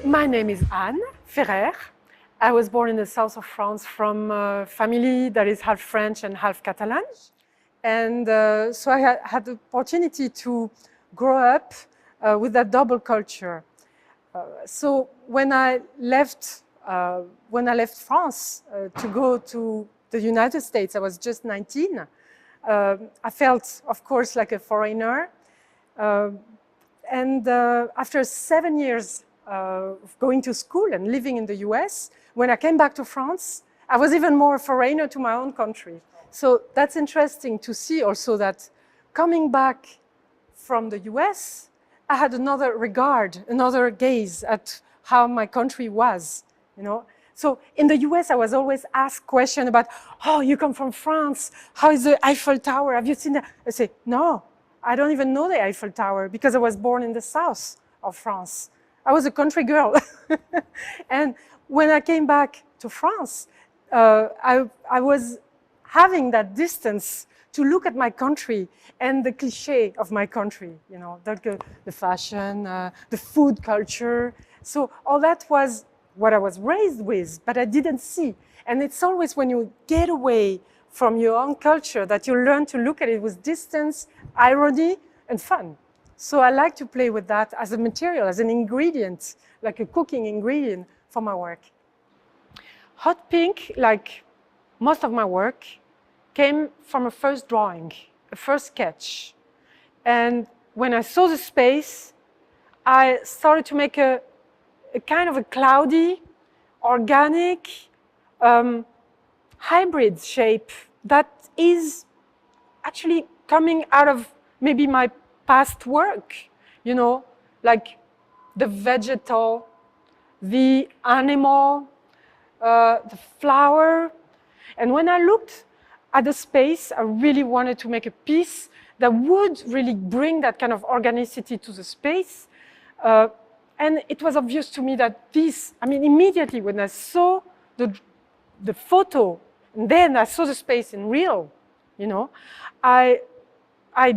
My name is Anne Ferrer. I was born in the south of France from a family that is half French and half Catalan. And so I had the opportunity to grow up with that double culture. So when I left France to go to the United States, I was just 19. I felt, of course, like a foreigner. And after 7 years of going to school and living in the US, when I came back to France, I was even more a foreigner to my own country. So that's interesting to see also that coming back from the US, I had another regard, another gaze at how my country was, you know. So in the US, I was always asked questions about, oh, you come from France, how is the Eiffel Tower, have you seen that? I say, no, I don't even know the Eiffel Tower because I was born in the south of France. I was a country girl. And when I came back to France, I was having that distance to look at my country and the cliché of my country, you know, the fashion, the food culture. So all that was what I was raised with, but I didn't see. And it's always when you get away from your own culture that you learn to look at it with distance, irony, and fun. So I like to play with that as a material, as an ingredient, like a cooking ingredient for my work. Hot pink, like most of my work, came from a first drawing, a first sketch. And when I saw the space, I started to make a kind of a cloudy, organic, hybrid shape that is actually coming out of maybe my past work, you know, like the vegetal, the animal, the flower. And when I looked at the space, I really wanted to make a piece that would really bring that kind of organicity to the space. And it was obvious to me that this, I mean, immediately when I saw the photo, and then I saw the space in real, you know, I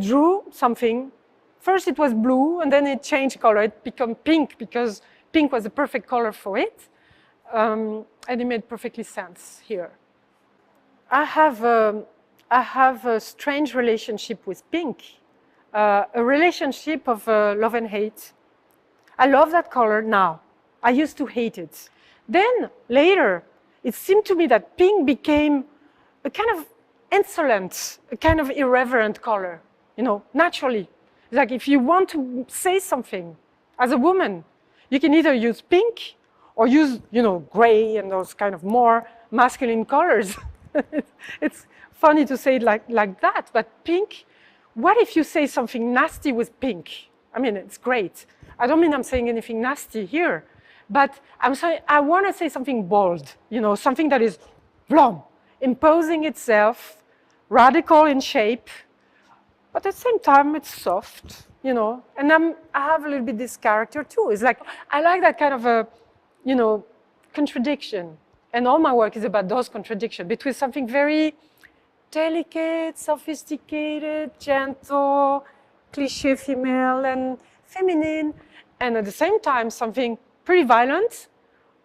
drew something. First it was blue, and then it changed color. It became pink because pink was the perfect color for it. And it made perfectly sense here. I have a strange relationship with pink, a relationship of love and hate. I love that color now. I used to hate it. Then later, it seemed to me that pink became a kind of insolent, a kind of irreverent color, you know, naturally. Like if you want to say something as a woman, you can either use pink or use, you know, gray and those kind of more masculine colors. It's funny to say it like that, but pink, what if you say something nasty with pink? I mean, it's great. I don't mean I'm saying anything nasty here, but I'm saying I want to say something bold, you know, something that is blom, imposing itself, radical in shape, but at the same time, it's soft, you know, and I have a little bit this character too. It's like, I like that kind of a, you know, contradiction. And all my work is about those contradictions between something very delicate, sophisticated, gentle, cliché female and feminine, and at the same time, something pretty violent,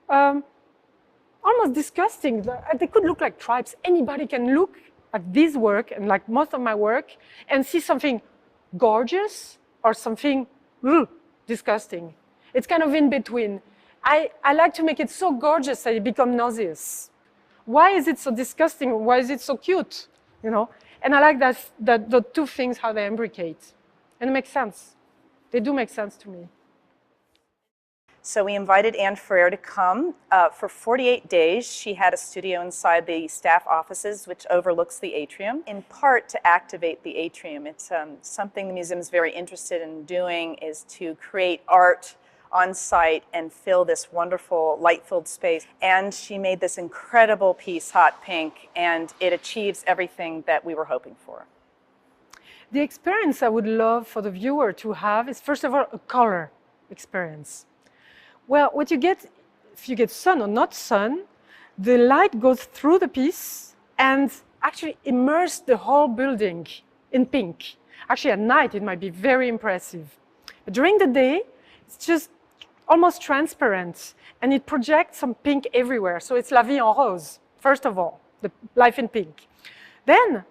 almost disgusting. They could look like tribes. Anybody can look at this work, and like most of my work, and see something gorgeous or something disgusting. It's kind of in between. I like to make it so gorgeous that it becomes nauseous. Why is it so disgusting? Why is it so cute? You know? And I like that the two things, how they imbricate. And it makes sense. They do make sense to me. So we invited Anne Ferrer to come. For 48 days, she had a studio inside the staff offices, which overlooks the atrium, in part to activate the atrium. It's something the museum is very interested in doing, is to create art on site and fill this wonderful light-filled space. And she made this incredible piece, Hot Pink, and it achieves everything that we were hoping for. The experience I would love for the viewer to have is, first of all, a color experience. Well, what you get, if you get sun or not sun, the light goes through the piece and actually immerse the whole building in pink. Actually, at night, it might be very impressive. But during the day, it's just almost transparent, and it projects some pink everywhere. So it's La Vie en Rose, first of all, the life in pink. Then,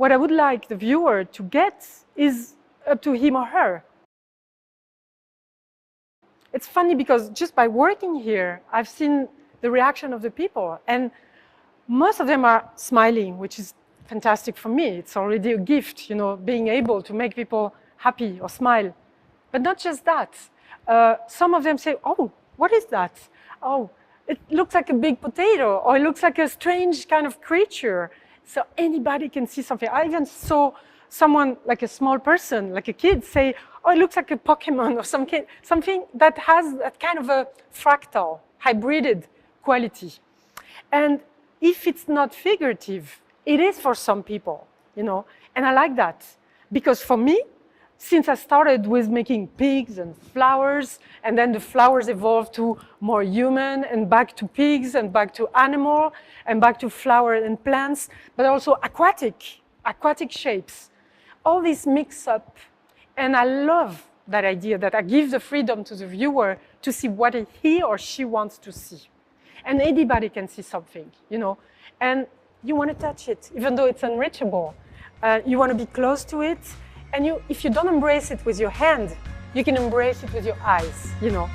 what I would like the viewer to get is up to him or her. It's funny because just by working here, I've seen the reaction of the people, and most of them are smiling, which is fantastic for me. It's already a gift, you know, being able to make people happy or smile. But not just that. Some of them say, oh, what is that? Oh, it looks like a big potato, or it looks like a strange kind of creature. So anybody can see something. I even saw someone, like a small person, like a kid, say, oh, it looks like a Pokemon or something that has that kind of a fractal, hybrided quality. And if it's not figurative, it is for some people, you know, and I like that. Because for me, since I started with making pigs and flowers, and then the flowers evolved to more human, and back to pigs, and back to animal, and back to flower and plants, but also aquatic shapes. All these mix up, and I love that idea that I give the freedom to the viewer to see what he or she wants to see. And anybody can see something, you know, and you want to touch it, even though it's unreachable. You want to be close to it, and if you don't embrace it with your hand, you can embrace it with your eyes, you know.